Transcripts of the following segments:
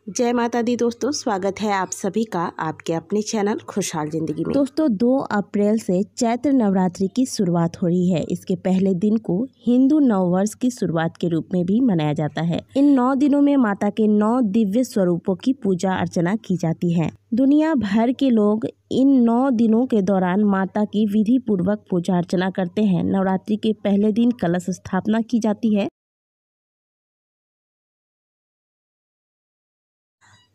जय माता दी दोस्तों, स्वागत है आप सभी का आपके अपने चैनल खुशहाल जिंदगी में। दोस्तों 2 अप्रैल से चैत्र नवरात्रि की शुरुआत हो रही है। इसके पहले दिन को हिंदू नववर्ष की शुरुआत के रूप में भी मनाया जाता है। इन 9 दिनों में माता के 9 दिव्य स्वरूपों की पूजा अर्चना की जाती है। दुनिया भर के लोग इन 9 दिनों के दौरान माता की विधि पूर्वक पूजा अर्चना करते हैं। नवरात्रि के पहले दिन कलश स्थापना की जाती है।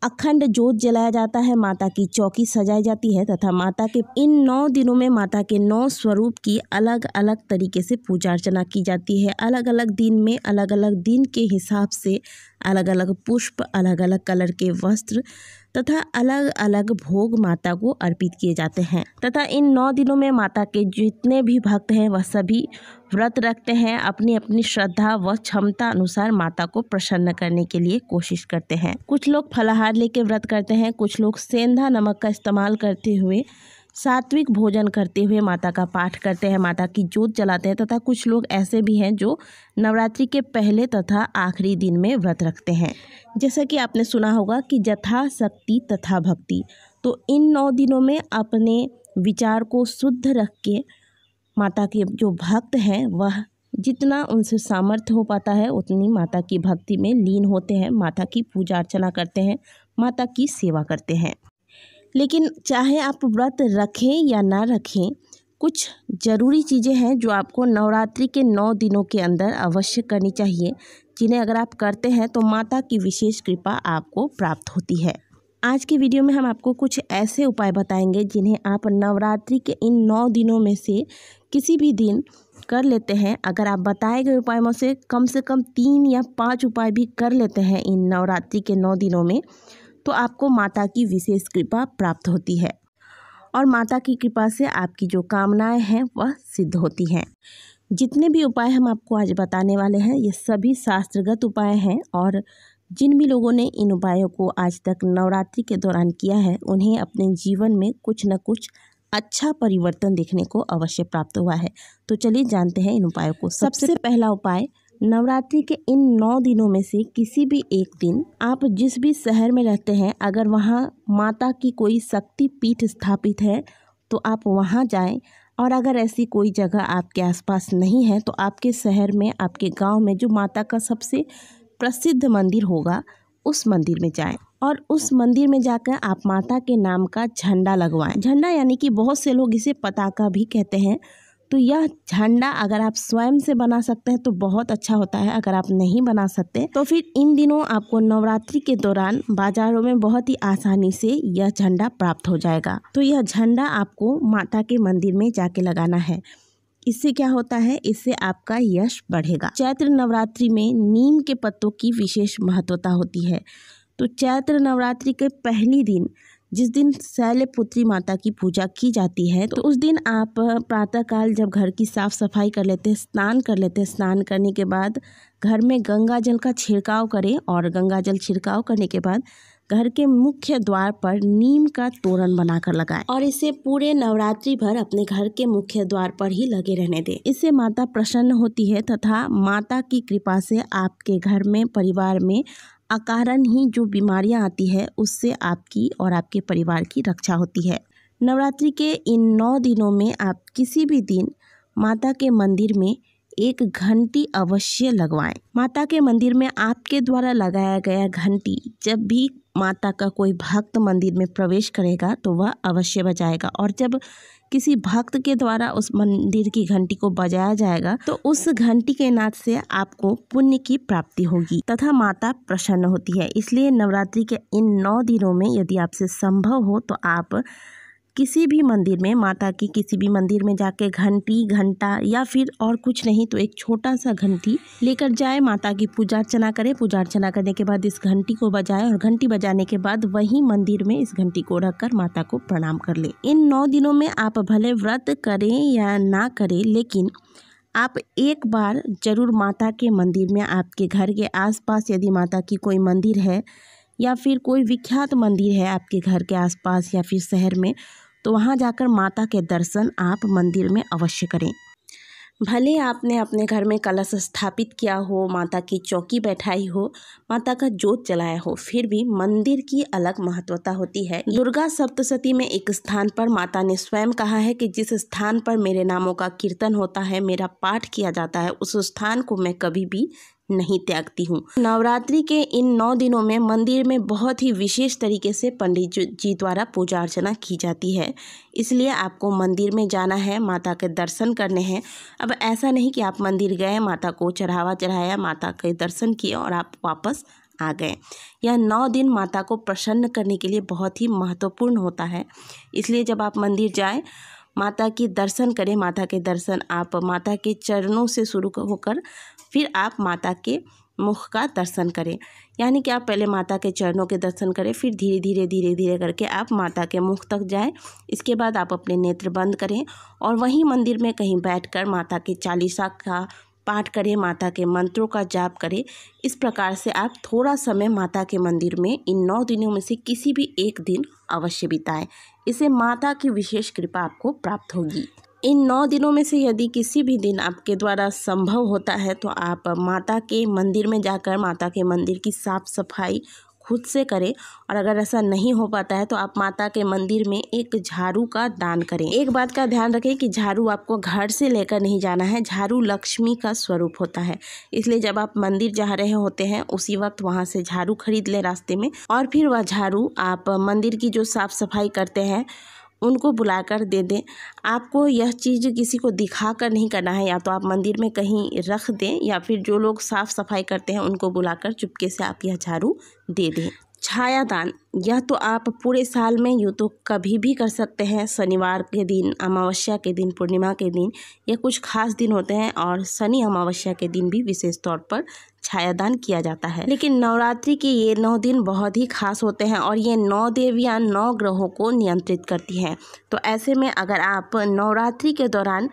अखंड जोत जलाया जाता है, माता की चौकी सजाई जाती है तथा माता के इन 9 दिनों में माता के 9 स्वरूप की अलग अलग तरीके से पूजा अर्चना की जाती है। अलग अलग दिन में अलग अलग दिन के हिसाब से अलग अलग पुष्प, अलग अलग कलर के वस्त्र तथा अलग अलग भोग माता को अर्पित किए जाते हैं तथा इन 9 दिनों में माता के जितने भी भक्त हैं वह सभी व्रत रखते हैं। अपनी अपनी श्रद्धा व क्षमता अनुसार माता को प्रसन्न करने के लिए कोशिश करते हैं। कुछ लोग फलाहार लेके व्रत करते हैं, कुछ लोग सेंधा नमक का इस्तेमाल करते हुए सात्विक भोजन करते हुए माता का पाठ करते हैं, माता की जोत जलाते हैं तथा कुछ लोग ऐसे भी हैं जो नवरात्रि के पहले तथा आखिरी दिन में व्रत रखते हैं। जैसा कि आपने सुना होगा कि यथा शक्ति तथा भक्ति, तो इन 9 दिनों में अपने विचार को शुद्ध रख के माता के जो भक्त हैं वह जितना उनसे सामर्थ्य हो पाता है उतनी माता की भक्ति में लीन होते हैं, माता की पूजा अर्चना करते हैं, माता की सेवा करते हैं। लेकिन चाहे आप व्रत रखें या ना रखें, कुछ ज़रूरी चीज़ें हैं जो आपको नवरात्रि के 9 दिनों के अंदर अवश्य करनी चाहिए, जिन्हें अगर आप करते हैं तो माता की विशेष कृपा आपको प्राप्त होती है। आज के वीडियो में हम आपको कुछ ऐसे उपाय बताएंगे जिन्हें आप नवरात्रि के इन 9 दिनों में से किसी भी दिन कर लेते हैं। अगर आप बताए गए उपायों में से कम 3 या 5 उपाय भी कर लेते हैं इन नवरात्रि के 9 दिनों में, तो आपको माता की विशेष कृपा प्राप्त होती है और माता की कृपा से आपकी जो कामनाएं हैं वह सिद्ध होती हैं। जितने भी उपाय हम आपको आज बताने वाले हैं ये सभी शास्त्रगत उपाय हैं और जिन भी लोगों ने इन उपायों को आज तक नवरात्रि के दौरान किया है उन्हें अपने जीवन में कुछ न कुछ अच्छा परिवर्तन देखने को अवश्य प्राप्त हुआ है। तो चलिए जानते हैं इन उपायों को। सबसे पहला उपाय, नवरात्रि के इन 9 दिनों में से किसी भी एक दिन आप जिस भी शहर में रहते हैं, अगर वहाँ माता की कोई शक्ति पीठ स्थापित है तो आप वहाँ जाएं और अगर ऐसी कोई जगह आपके आसपास नहीं है तो आपके शहर में, आपके गांव में जो माता का सबसे प्रसिद्ध मंदिर होगा उस मंदिर में जाएं और उस मंदिर में जाकर आप माता के नाम का झंडा लगवाएं। झंडा यानी कि बहुत से लोग इसे पताका भी कहते हैं। तो यह झंडा अगर आप स्वयं से बना सकते हैं तो बहुत अच्छा होता है। अगर आप नहीं बना सकते तो फिर इन दिनों आपको नवरात्रि के दौरान बाजारों में बहुत ही आसानी से यह झंडा प्राप्त हो जाएगा। तो यह झंडा आपको माता के मंदिर में जाके लगाना है। इससे क्या होता है, इससे आपका यश बढ़ेगा। चैत्र नवरात्रि में नीम के पत्तों की विशेष महत्वता होती है। तो चैत्र नवरात्रि के पहली दिन, जिस दिन शैलपुत्री माता की पूजा की जाती है, तो उस दिन आप प्रातःकाल जब घर की साफ सफाई कर लेते हैं, स्नान कर लेते हैं, स्नान करने के बाद घर में गंगा जल का छिड़काव करें और गंगा जल छिड़काव करने के बाद घर के मुख्य द्वार पर नीम का तोरण बनाकर लगाएं और इसे पूरे नवरात्रि भर अपने घर के मुख्य द्वार पर ही लगे रहने दें। इससे माता प्रसन्न होती है तथा माता की कृपा से आपके घर में, परिवार में अकारण ही जो बीमारियां आती है उससे आपकी और आपके परिवार की रक्षा होती है। नवरात्रि के इन 9 दिनों में आप किसी भी दिन माता के मंदिर में एक घंटी अवश्य लगवाएं। माता के मंदिर में आपके द्वारा लगाया गया घंटी जब भी माता का कोई भक्त मंदिर में प्रवेश करेगा तो वह अवश्य बजाएगा और जब किसी भक्त के द्वारा उस मंदिर की घंटी को बजाया जाएगा तो उस घंटी के नाद से आपको पुण्य की प्राप्ति होगी तथा माता प्रसन्न होती है। इसलिए नवरात्रि के इन 9 दिनों में यदि आपसे संभव हो तो आप किसी भी मंदिर में, माता की किसी भी मंदिर में जाके घंटी, घंटा या फिर और कुछ नहीं तो एक छोटा सा घंटी लेकर जाए, माता की पूजा अर्चना करें। पूजा अर्चना करने के बाद इस घंटी को बजाएं और घंटी बजाने के बाद वही मंदिर में इस घंटी को रखकर माता को प्रणाम कर ले। इन 9 दिनों में आप भले व्रत करें या ना करें, लेकिन आप एक बार जरूर माता के मंदिर में, आपके घर के आसपास यदि माता की कोई मंदिर है या फिर कोई विख्यात मंदिर है आपके घर के आसपास या फिर शहर में, तो वहाँ जाकर माता के दर्शन आप मंदिर में अवश्य करें। भले आपने अपने घर में कलश स्थापित किया हो, माता की चौकी बैठाई हो, माता का जोत जलाया हो, फिर भी मंदिर की अलग महत्वता होती है। दुर्गा सप्तशती में एक स्थान पर माता ने स्वयं कहा है कि जिस स्थान पर मेरे नामों का कीर्तन होता है, मेरा पाठ किया जाता है, उस स्थान को मैं कभी भी नहीं त्यागती हूँ। नवरात्रि के इन 9 दिनों में मंदिर में बहुत ही विशेष तरीके से पंडित जी द्वारा पूजा अर्चना की जाती है, इसलिए आपको मंदिर में जाना है, माता के दर्शन करने हैं। अब ऐसा नहीं कि आप मंदिर गए, माता को चढ़ावा चढ़ाया, माता के दर्शन किए और आप वापस आ गए। यह 9 दिन माता को प्रसन्न करने के लिए बहुत ही महत्वपूर्ण होता है, इसलिए जब आप मंदिर जाएं, माता की दर्शन करें। माता के दर्शन आप माता के चरणों से शुरू होकर फिर आप माता के मुख का दर्शन करें, यानी कि आप पहले माता के चरणों के दर्शन करें, फिर धीरे धीरे करके आप माता के मुख तक जाएं। इसके बाद आप अपने नेत्र बंद करें और वहीं मंदिर में कहीं बैठकर माता के चालीसा का पाठ करें, माता के मंत्रों का जाप करें। इस प्रकार से आप थोड़ा समय माता के मंदिर में इन 9 दिनों में से किसी भी एक दिन अवश्य बिताएं। इससे माता की विशेष कृपा आपको प्राप्त होगी। इन 9 दिनों में से यदि किसी भी दिन आपके द्वारा संभव होता है तो आप माता के मंदिर में जाकर माता के मंदिर की साफ सफाई खुद से करें, और अगर ऐसा नहीं हो पाता है तो आप माता के मंदिर में एक झाड़ू का दान करें। एक बात का ध्यान रखें कि झाड़ू आपको घर से लेकर नहीं जाना है। झाड़ू लक्ष्मी का स्वरूप होता है, इसलिए जब आप मंदिर जा रहे होते हैं उसी वक्त वहाँ से झाड़ू खरीद लें रास्ते में, और फिर वह झाड़ू आप मंदिर की जो साफ सफाई करते हैं उनको बुलाकर दे दें। आपको यह चीज़ किसी को दिखा कर नहीं करना है, या तो आप मंदिर में कहीं रख दें या फिर जो लोग साफ़ सफाई करते हैं उनको बुलाकर चुपके से आप यह झाड़ू दे दें। छाया दान, यह तो आप पूरे साल में यूँ तो कभी भी कर सकते हैं। शनिवार के दिन, अमावस्या के दिन, पूर्णिमा के दिन, या कुछ खास दिन होते हैं, और शनि अमावस्या के दिन भी विशेष तौर पर छायादान किया जाता है। लेकिन नवरात्रि के ये 9 दिन बहुत ही खास होते हैं और ये 9 देवियाँ 9 ग्रहों को नियंत्रित करती हैं। तो ऐसे में अगर आप नवरात्रि के दौरान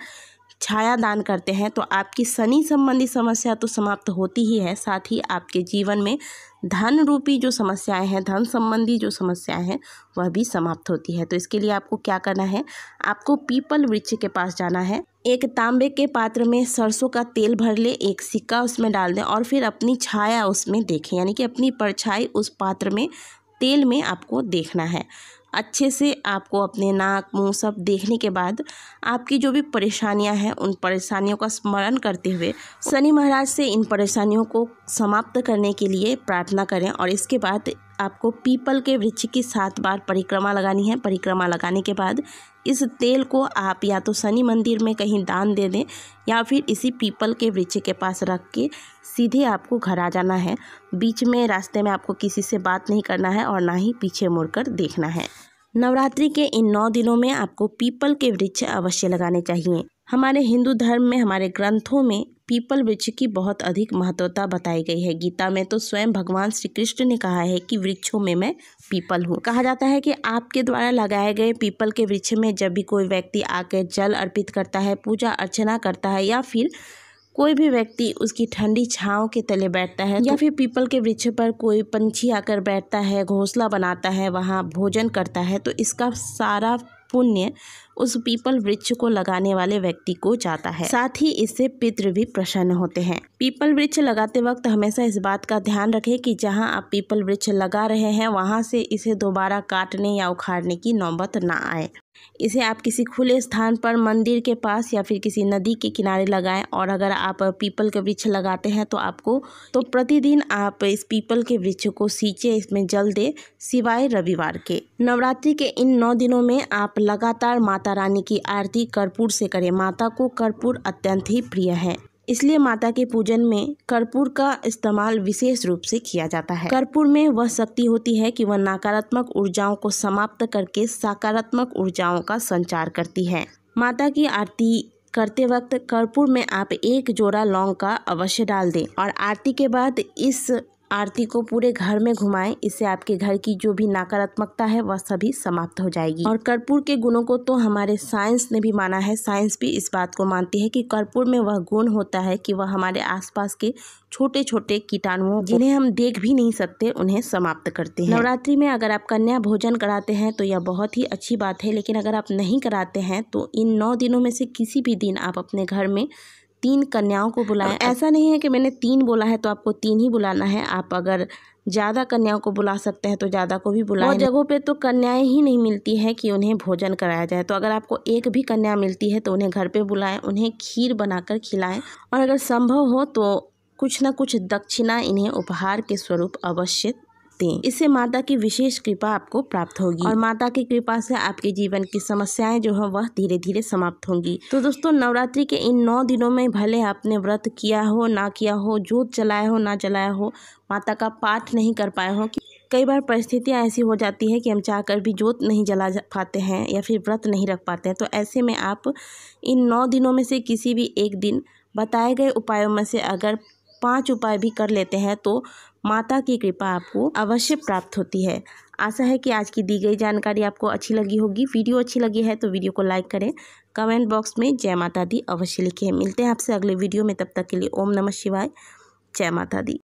छाया दान करते हैं तो आपकी शनि संबंधी समस्या तो समाप्त होती ही है, साथ ही आपके जीवन में धन रूपी जो समस्याएं हैं, धन संबंधी जो समस्याएं हैं, वह भी समाप्त होती है। तो इसके लिए आपको क्या करना है, आपको पीपल वृक्ष के पास जाना है। एक तांबे के पात्र में सरसों का तेल भर ले, एक सिक्का उसमें डाल दें और फिर अपनी छाया उसमें देखें, यानी कि अपनी परछाई उस पात्र में तेल में आपको देखना है। अच्छे से आपको अपने नाक मुंह सब देखने के बाद आपकी जो भी परेशानियां हैं उन परेशानियों का स्मरण करते हुए शनि महाराज से इन परेशानियों को समाप्त करने के लिए प्रार्थना करें, और इसके बाद आपको पीपल के वृक्ष की 7 बार परिक्रमा लगानी है। परिक्रमा लगाने के बाद इस तेल को आप या तो शनि मंदिर में कहीं दान दे दें, या फिर इसी पीपल के वृक्ष के पास रख के सीधे आपको घर आ जाना है। बीच में रास्ते में आपको किसी से बात नहीं करना है और ना ही पीछे मुड़कर देखना है। नवरात्रि के इन 9 दिनों में आपको पीपल के वृक्ष अवश्य लगाने चाहिए। हमारे हिंदू धर्म में, हमारे ग्रंथों में पीपल वृक्ष की बहुत अधिक महत्वता बताई गई है। गीता में तो स्वयं भगवान श्री कृष्ण ने कहा है कि वृक्षों में मैं पीपल हूँ। कहा जाता है कि आपके द्वारा लगाए गए पीपल के वृक्ष में जब भी कोई व्यक्ति आकर जल अर्पित करता है, पूजा अर्चना करता है, या फिर कोई भी व्यक्ति उसकी ठंडी छांव के तले बैठता है, या फिर पीपल के वृक्ष पर कोई पंछी आकर बैठता है, घोंसला बनाता है, वहाँ भोजन करता है, तो इसका सारा पुण्य उस पीपल वृक्ष को लगाने वाले व्यक्ति को जाता है। साथ ही इससे पितृ भी प्रसन्न होते हैं। पीपल वृक्ष लगाते वक्त हमेशा इस बात का ध्यान रखें कि जहां आप पीपल वृक्ष लगा रहे हैं वहां से इसे दोबारा काटने या उखाड़ने की नौबत ना आए। इसे आप किसी खुले स्थान पर, मंदिर के पास या फिर किसी नदी के किनारे लगाएं। और अगर आप पीपल के वृक्ष लगाते हैं तो प्रतिदिन आप इस पीपल के वृक्ष को सींचे, इसमें जल दे, सिवाय रविवार के। नवरात्रि के इन 9 दिनों में आप लगातार माता रानी की आरती कर्पूर से करें। माता को कर्पूर अत्यंत ही प्रिय है, इसलिए माता के पूजन में कर्पूर का इस्तेमाल विशेष रूप से किया जाता है। कर्पूर में वह शक्ति होती है कि वह नकारात्मक ऊर्जाओं को समाप्त करके सकारात्मक ऊर्जाओं का संचार करती है। माता की आरती करते वक्त कर्पूर में आप 1 जोड़ा लौंग का अवश्य डाल दें, और आरती के बाद इस आरती को पूरे घर में घुमाएं। इससे आपके घर की जो भी नकारात्मकता है वह सभी समाप्त हो जाएगी। और कर्पूर के गुणों को तो हमारे साइंस ने भी माना है। साइंस भी इस बात को मानती है कि कर्पूर में वह गुण होता है कि वह हमारे आसपास के छोटे छोटे कीटाणुओं जिन्हें हम देख भी नहीं सकते उन्हें समाप्त करते हैं। नवरात्रि में अगर आप कन्या भोजन कराते हैं तो यह बहुत ही अच्छी बात है, लेकिन अगर आप नहीं कराते हैं तो इन 9 दिनों में से किसी भी दिन आप अपने घर में 3 कन्याओं को बुलाएं। ऐसा नहीं है कि मैंने 3 बोला है तो आपको 3 ही बुलाना है। आप अगर ज़्यादा कन्याओं को बुला सकते हैं तो ज़्यादा को भी बुलाएं। बहुत जगहों पे तो कन्याएं ही नहीं मिलती है कि उन्हें भोजन कराया जाए। तो अगर आपको एक भी कन्या मिलती है तो उन्हें घर पे बुलाएं, उन्हें खीर बनाकर खिलाएं और अगर संभव हो तो कुछ ना कुछ दक्षिणा इन्हें उपहार के स्वरूप अवश्य दें। इससे माता की विशेष कृपा आपको प्राप्त होगी और माता की कृपा से आपके जीवन की समस्याएं जो है वह धीरे धीरे समाप्त होंगी। तो दोस्तों, नवरात्रि के इन 9 दिनों में भले आपने व्रत किया हो ना किया हो, जोत जलाया हो ना जलाया हो, माता का पाठ नहीं कर पाए हो, कई बार परिस्थितियां ऐसी हो जाती है कि हम चाहकर भी जोत नहीं जला पाते हैं या फिर व्रत नहीं रख पाते हैं। तो ऐसे में आप इन 9 दिनों में से किसी भी एक दिन बताए गए उपायों में से अगर 5 उपाय भी कर लेते हैं तो माता की कृपा आपको अवश्य प्राप्त होती है। आशा है कि आज की दी गई जानकारी आपको अच्छी लगी होगी। वीडियो अच्छी लगी है तो वीडियो को लाइक करें, कमेंट बॉक्स में जय माता दी अवश्य लिखें। मिलते हैं आपसे अगले वीडियो में, तब तक के लिए ओम नमः शिवाय, जय माता दी।